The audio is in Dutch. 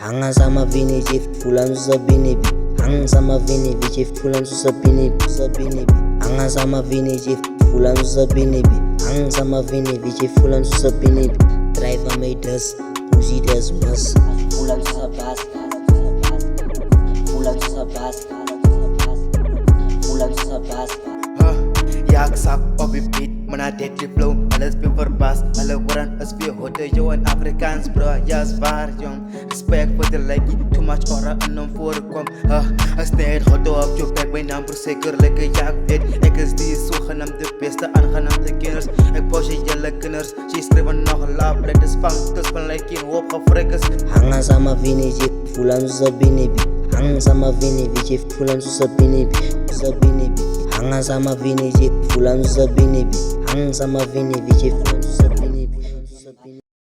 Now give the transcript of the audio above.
Hanga sama vini je fulan susabini bi. Hanga sama vini je fulan susabini bi. Hanga sama vini je fulan susabini bi. Hanga sama vini je fulan susabini bi. Driver made us, muzi das mas. Fulan susabas, fulan susabas, fulan susabas. Jak sak op die beat, mana deadly flow, alles weer verbaasd. Alle woorden is weer hotte, yo in Afrikaans bro, ja is waar jong. Respect voor de like, too much aura en dan voorkom. Is net hotte op je bek, mijn naam zeker lekker, ja ik weet. Ik is die zogenaamde beste aangenaamde kenners. Ik post je jelle kenners, ze schrijven nog een laap, let de spang, dus van like in hoop gefrekkers. Hanga sama vini je fulan susabini bi. Hanga sama vini je fulan susabini bi. Hanga sama vini je fulan susabini bi. Hanga sama vini je fulan susabini bi.